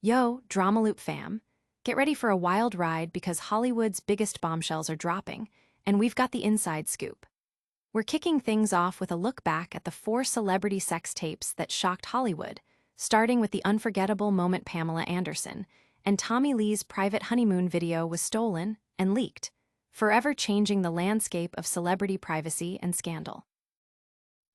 Yo, DramaLoop fam, get ready for a wild ride because Hollywood's biggest bombshells are dropping, and we've got the inside scoop. We're kicking things off with a look back at the 4 celebrity sex tapes that shocked Hollywood, starting with the unforgettable moment Pamela Anderson and Tommy Lee's private honeymoon video was stolen and leaked, forever changing the landscape of celebrity privacy and scandal.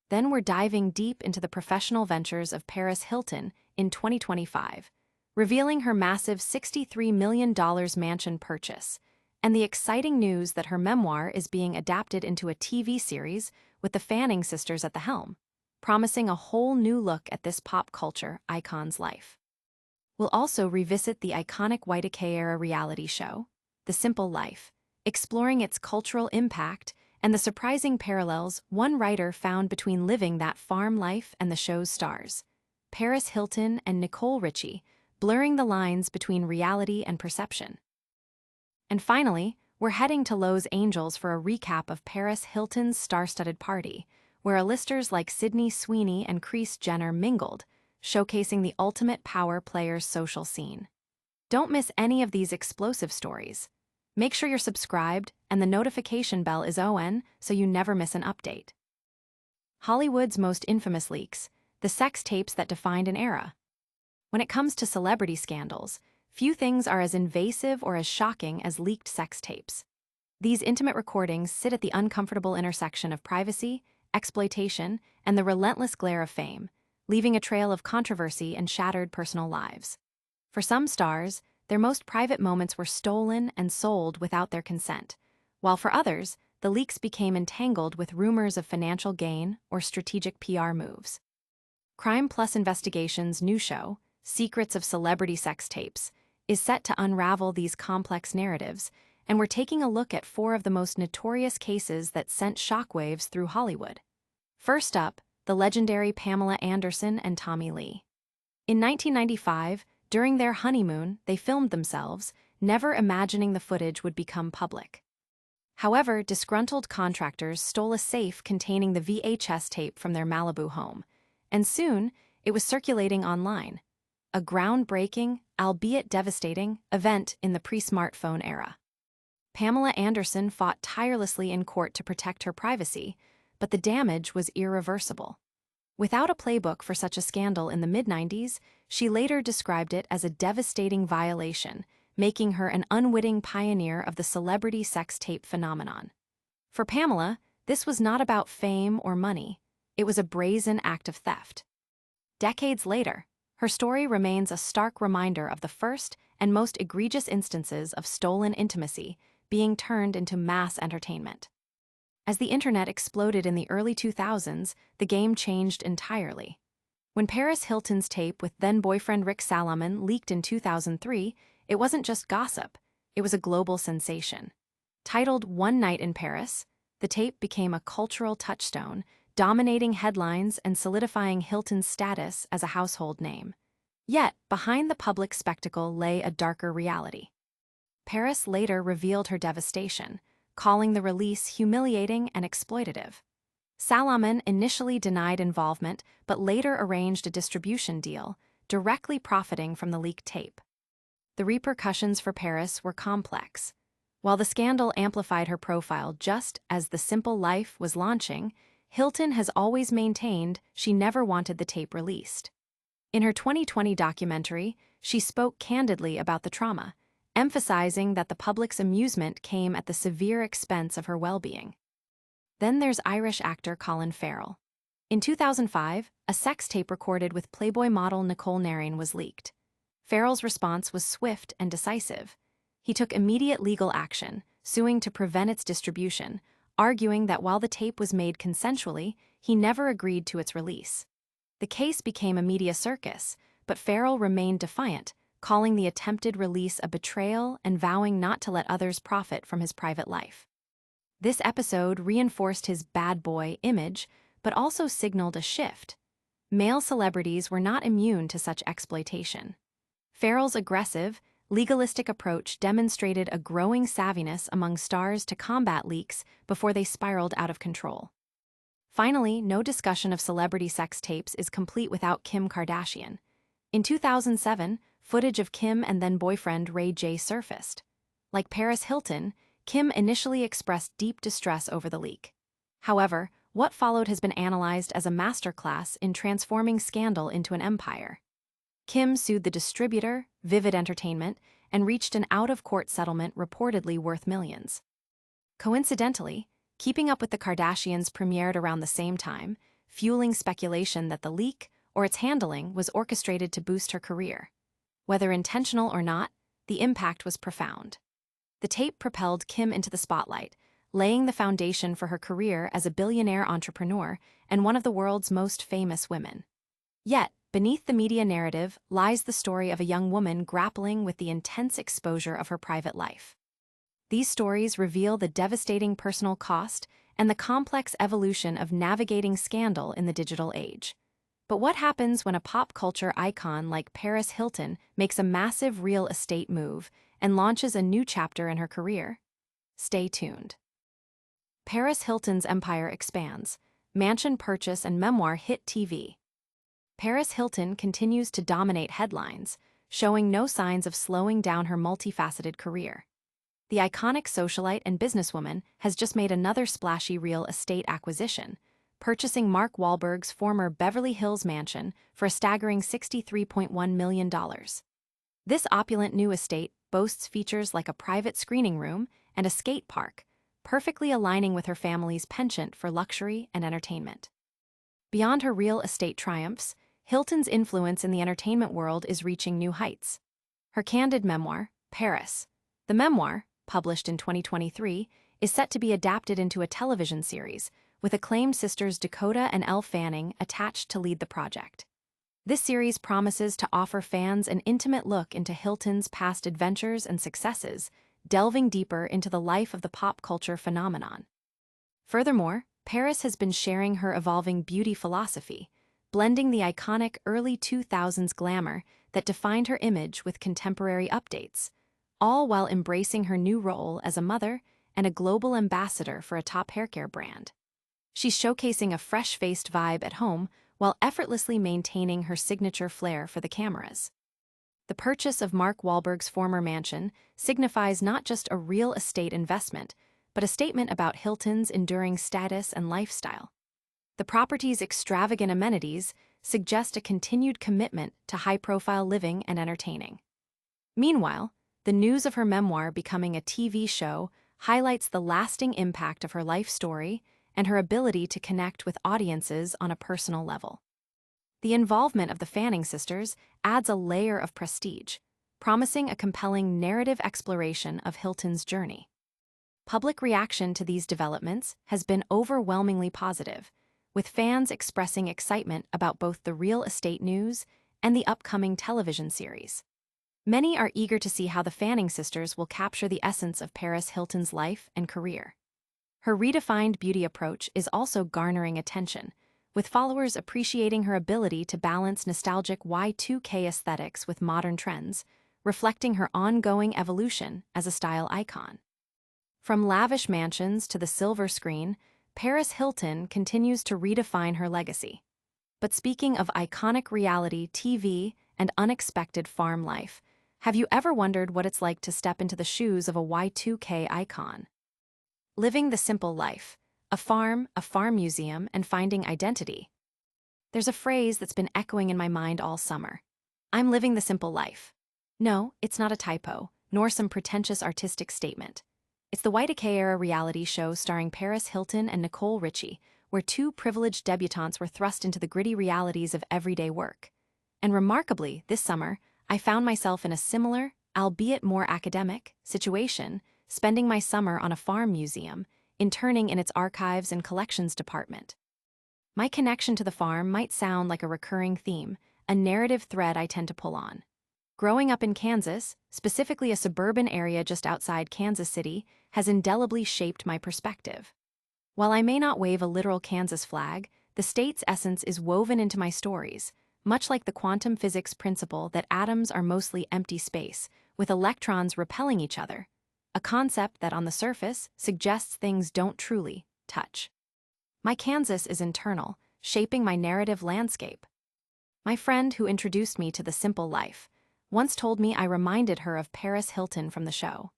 Then we're diving deep into the professional ventures of Paris Hilton in 2025, revealing her massive $63 million mansion purchase, and the exciting news that her memoir is being adapted into a TV series with the Fanning sisters at the helm, promising a whole new look at this pop culture icon's life. We'll also revisit the iconic Y2K-era reality show, The Simple Life, exploring its cultural impact and the surprising parallels one writer found between living that farm life and the show's stars, Paris Hilton and Nicole Richie, blurring the lines between reality and perception. And finally, we're heading to Los Angeles for a recap of Paris Hilton's star-studded party, where A-listers like Sweeney and Kris Jenner mingled, showcasing the ultimate power player's social scene. Don't miss any of these explosive stories. Make sure you're subscribed and the notification bell is on so you never miss an update. Hollywood's most infamous leaks, the sex tapes that defined an era. When it comes to celebrity scandals, few things are as invasive or as shocking as leaked sex tapes. These intimate recordings sit at the uncomfortable intersection of privacy, exploitation, and the relentless glare of fame, leaving a trail of controversy and shattered personal lives. For some stars, their most private moments were stolen and sold without their consent, while for others, the leaks became entangled with rumors of financial gain or strategic PR moves. Crime Plus Investigation's new show, Secrets of Celebrity Sex Tapes, is set to unravel these complex narratives, and we're taking a look at 4 of the most notorious cases that sent shockwaves through Hollywood. First up, the legendary Pamela Anderson and Tommy Lee. In 1995, during their honeymoon, they filmed themselves, never imagining the footage would become public. However, disgruntled contractors stole a safe containing the VHS tape from their Malibu home, and soon it was circulating online. A groundbreaking, albeit devastating, event in the pre-smartphone era. Pamela Anderson fought tirelessly in court to protect her privacy, but the damage was irreversible. Without a playbook for such a scandal in the mid-90s, she later described it as a devastating violation, making her an unwitting pioneer of the celebrity sex tape phenomenon. For Pamela, this was not about fame or money. It was a brazen act of theft. Decades later, her story remains a stark reminder of the first and most egregious instances of stolen intimacy being turned into mass entertainment. As the internet exploded in the early 2000s, the game changed entirely. When Paris Hilton's tape with then-boyfriend Rick Salomon leaked in 2003, it wasn't just gossip, it was a global sensation. Titled One Night in Paris, the tape became a cultural touchstone, dominating headlines and solidifying Hilton's status as a household name. Yet, behind the public spectacle lay a darker reality. Paris later revealed her devastation, calling the release humiliating and exploitative. Salomon initially denied involvement but later arranged a distribution deal, directly profiting from the leaked tape. The repercussions for Paris were complex. While the scandal amplified her profile just as The Simple Life was launching, Hilton has always maintained she never wanted the tape released. In her 2020 documentary, she spoke candidly about the trauma, emphasizing that the public's amusement came at the severe expense of her well-being. Then there's Irish actor Colin Farrell. In 2005, a sex tape recorded with Playboy model Nicole Nairn was leaked. Farrell's response was swift and decisive. He took immediate legal action, suing to prevent its distribution, arguing that while the tape was made consensually, he never agreed to its release. The case became a media circus, but Farrell remained defiant, calling the attempted release a betrayal and vowing not to let others profit from his private life. This episode reinforced his bad boy image, but also signaled a shift. Male celebrities were not immune to such exploitation. Farrell's aggressive, legalistic approach demonstrated a growing savviness among stars to combat leaks before they spiraled out of control. Finally, no discussion of celebrity sex tapes is complete without Kim Kardashian. In 2007, footage of Kim and then-boyfriend Ray J surfaced. Like Paris Hilton, Kim initially expressed deep distress over the leak. However, what followed has been analyzed as a masterclass in transforming scandal into an empire. Kim sued the distributor, Vivid Entertainment, and reached an out-of-court settlement reportedly worth millions. Coincidentally, Keeping Up with the Kardashians premiered around the same time, fueling speculation that the leak, or its handling, was orchestrated to boost her career. Whether intentional or not, the impact was profound. The tape propelled Kim into the spotlight, laying the foundation for her career as a billionaire entrepreneur and one of the world's most famous women. Yet, beneath the media narrative lies the story of a young woman grappling with the intense exposure of her private life. These stories reveal the devastating personal cost and the complex evolution of navigating scandal in the digital age. But what happens when a pop culture icon like Paris Hilton makes a massive real estate move and launches a new chapter in her career? Stay tuned. Paris Hilton's empire expands. Mansion purchase and memoir hit TV. Paris Hilton continues to dominate headlines, showing no signs of slowing down her multifaceted career. The iconic socialite and businesswoman has just made another splashy real estate acquisition, purchasing Mark Wahlberg's former Beverly Hills mansion for a staggering $63.1 million. This opulent new estate boasts features like a private screening room and a skate park, perfectly aligning with her family's penchant for luxury and entertainment. Beyond her real estate triumphs, Hilton's influence in the entertainment world is reaching new heights. Her candid memoir, Paris. The memoir, published in 2023, is set to be adapted into a television series, with acclaimed sisters Dakota and Elle Fanning attached to lead the project. This series promises to offer fans an intimate look into Hilton's past adventures and successes, delving deeper into the life of the pop culture phenomenon. Furthermore, Paris has been sharing her evolving beauty philosophy, blending the iconic early 2000s glamour that defined her image with contemporary updates, all while embracing her new role as a mother and a global ambassador for a top haircare brand. She's showcasing a fresh-faced vibe at home while effortlessly maintaining her signature flair for the cameras. The purchase of Mark Wahlberg's former mansion signifies not just a real estate investment, but a statement about Hilton's enduring status and lifestyle. The property's extravagant amenities suggest a continued commitment to high-profile living and entertaining. Meanwhile, the news of her memoir becoming a TV show highlights the lasting impact of her life story and her ability to connect with audiences on a personal level. The involvement of the Fanning sisters adds a layer of prestige, promising a compelling narrative exploration of Hilton's journey. Public reaction to these developments has been overwhelmingly positive, with fans expressing excitement about both the real estate news and the upcoming television series. Many are eager to see how the Fanning sisters will capture the essence of Paris Hilton's life and career. Her redefined beauty approach is also garnering attention, with followers appreciating her ability to balance nostalgic Y2K aesthetics with modern trends, reflecting her ongoing evolution as a style icon. From lavish mansions to the silver screen, Paris Hilton continues to redefine her legacy. But speaking of iconic reality TV and unexpected farm life, have you ever wondered what it's like to step into the shoes of a Y2K icon? Living the simple life, a farm museum, and finding identity. There's a phrase that's been echoing in my mind all summer. I'm living the simple life. No, it's not a typo, nor some pretentious artistic statement. It's the Y2K-era reality show starring Paris Hilton and Nicole Richie, where two privileged debutantes were thrust into the gritty realities of everyday work. And remarkably, this summer, I found myself in a similar, albeit more academic, situation, spending my summer on a farm museum, interning in its archives and collections department. My connection to the farm might sound like a recurring theme, a narrative thread I tend to pull on. Growing up in Kansas, specifically a suburban area just outside Kansas City, has indelibly shaped my perspective. While I may not wave a literal Kansas flag, the state's essence is woven into my stories, much like the quantum physics principle that atoms are mostly empty space, with electrons repelling each other, a concept that on the surface suggests things don't truly touch. My Kansas is internal, shaping my narrative landscape. My friend who introduced me to the simple life, once told me I reminded her of Paris Hilton from the show.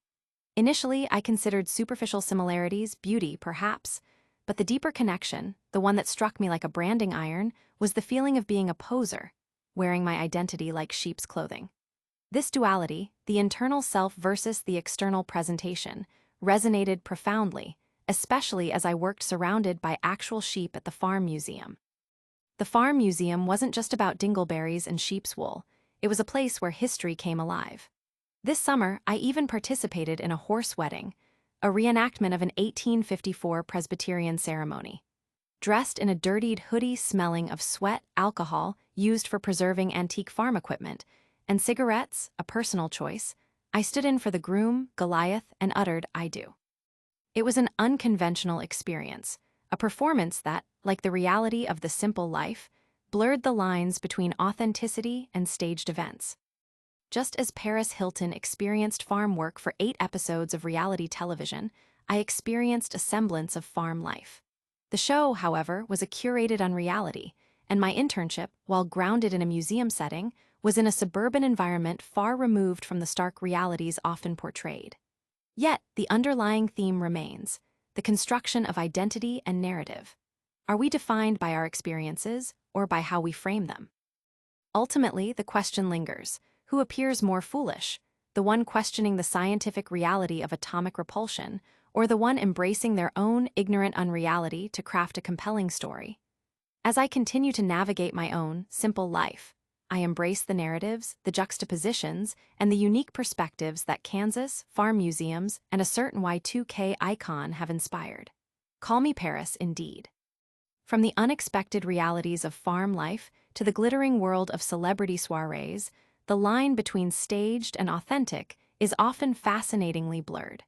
Initially, I considered superficial similarities, beauty, perhaps, but the deeper connection, the one that struck me like a branding iron, was the feeling of being a poser, wearing my identity like sheep's clothing. This duality, the internal self versus the external presentation, resonated profoundly, especially as I worked surrounded by actual sheep at the farm museum. The farm museum wasn't just about dingleberries and sheep's wool, it was a place where history came alive. This summer, I even participated in a horse wedding, a reenactment of an 1854 Presbyterian ceremony. Dressed in a dirtied hoodie smelling of sweat, alcohol used for preserving antique farm equipment, and cigarettes, a personal choice, I stood in for the groom, Goliath, and uttered, "I do." It was an unconventional experience, a performance that, like the reality of the simple life, blurred the lines between authenticity and staged events. Just as Paris Hilton experienced farm work for 8 episodes of reality television, I experienced a semblance of farm life. The show, however, was a curated unreality, and my internship, while grounded in a museum setting, was in a suburban environment far removed from the stark realities often portrayed. Yet, the underlying theme remains: the construction of identity and narrative. Are we defined by our experiences, or by how we frame them? Ultimately, the question lingers: who appears more foolish, the one questioning the scientific reality of atomic repulsion, or the one embracing their own ignorant unreality to craft a compelling story? As I continue to navigate my own simple life, I embrace the narratives, the juxtapositions, and the unique perspectives that Kansas, farm museums, and a certain Y2K icon have inspired. Call me Paris, indeed. From the unexpected realities of farm life to the glittering world of celebrity soirees, the line between staged and authentic is often fascinatingly blurred.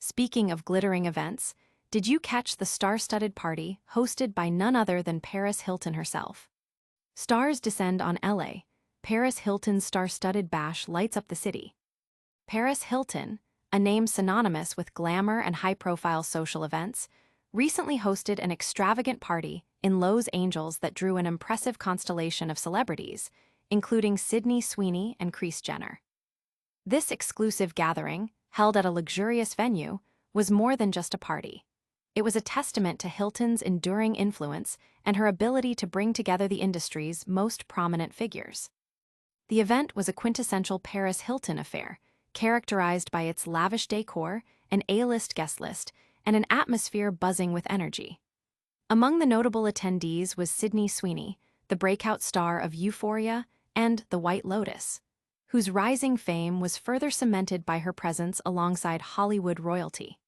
Speaking of glittering events, did you catch the star-studded party hosted by none other than Paris Hilton herself? Stars descend on LA. Paris Hilton's star-studded bash lights up the city. Paris Hilton, a name synonymous with glamour and high-profile social events, recently hosted an extravagant party in Los Angeles that drew an impressive constellation of celebrities, including Sweeney and Kris Jenner. This exclusive gathering, held at a luxurious venue, was more than just a party. It was a testament to Hilton's enduring influence and her ability to bring together the industry's most prominent figures. The event was a quintessential Paris Hilton affair, characterized by its lavish decor, an A-list guest list, and an atmosphere buzzing with energy. Among the notable attendees was Sweeney, the breakout star of Euphoria and The White Lotus, whose rising fame was further cemented by her presence alongside Hollywood royalty.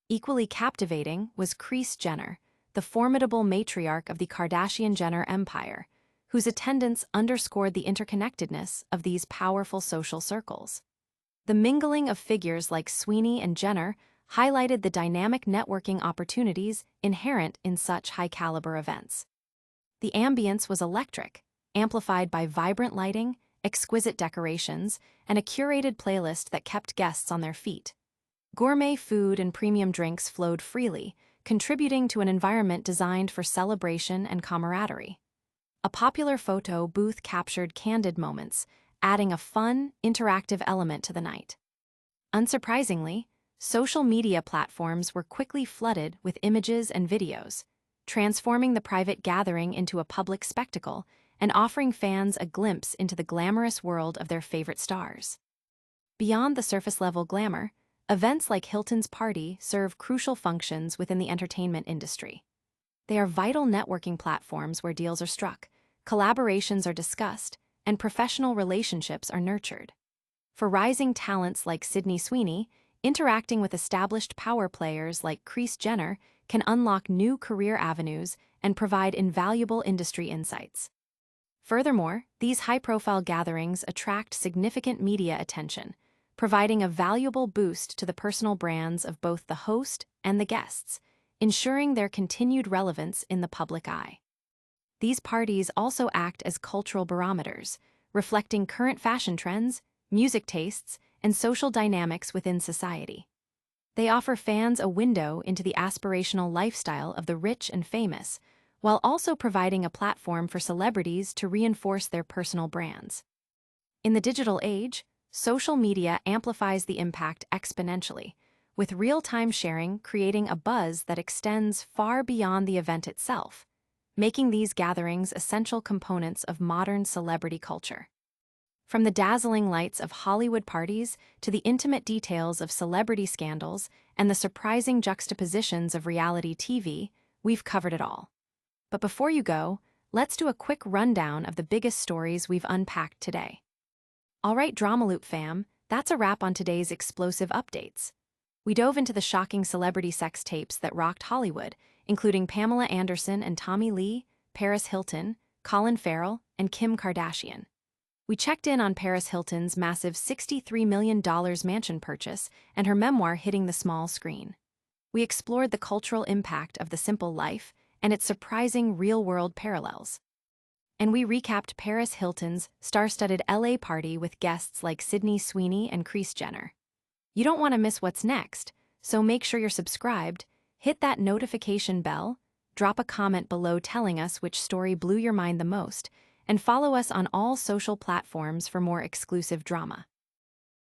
Equally captivating was Kris Jenner, the formidable matriarch of the Kardashian-Jenner empire, whose attendance underscored the interconnectedness of these powerful social circles. The mingling of figures like Sweeney and Jenner highlighted the dynamic networking opportunities inherent in such high-caliber events. The ambience was electric, amplified by vibrant lighting, exquisite decorations, and a curated playlist that kept guests on their feet. Gourmet food and premium drinks flowed freely, contributing to an environment designed for celebration and camaraderie. A popular photo booth captured candid moments, adding a fun, interactive element to the night. Unsurprisingly, social media platforms were quickly flooded with images and videos, transforming the private gathering into a public spectacle and offering fans a glimpse into the glamorous world of their favorite stars. Beyond the surface-level glamour, events like Hilton's party serve crucial functions within the entertainment industry. They are vital networking platforms where deals are struck, collaborations are discussed, and professional relationships are nurtured. For rising talents like Sweeney, interacting with established power players like Kris Jenner can unlock new career avenues and provide invaluable industry insights. Furthermore, these high-profile gatherings attract significant media attention, providing a valuable boost to the personal brands of both the host and the guests, ensuring their continued relevance in the public eye. These parties also act as cultural barometers, reflecting current fashion trends, music tastes, and social dynamics within society. They offer fans a window into the aspirational lifestyle of the rich and famous, while also providing a platform for celebrities to reinforce their personal brands. In the digital age, social media amplifies the impact exponentially, with real-time sharing creating a buzz that extends far beyond the event itself, making these gatherings essential components of modern celebrity culture. From the dazzling lights of Hollywood parties to the intimate details of celebrity scandals and the surprising juxtapositions of reality TV, we've covered it all. But before you go, let's do a quick rundown of the biggest stories we've unpacked today. All right, DramaLoop fam, that's a wrap on today's explosive updates. We dove into the shocking celebrity sex tapes that rocked Hollywood, including Pamela Anderson and Tommy Lee, Paris Hilton, Colin Farrell, and Kim Kardashian. We checked in on Paris Hilton's massive $63 million mansion purchase and her memoir hitting the small screen. We explored the cultural impact of the simple life and its surprising real-world parallels. And we recapped Paris Hilton's star-studded LA party with guests like Sweeney and Kris Jenner. You don't want to miss what's next, so make sure you're subscribed, hit that notification bell, drop a comment below telling us which story blew your mind the most, and follow us on all social platforms for more exclusive drama.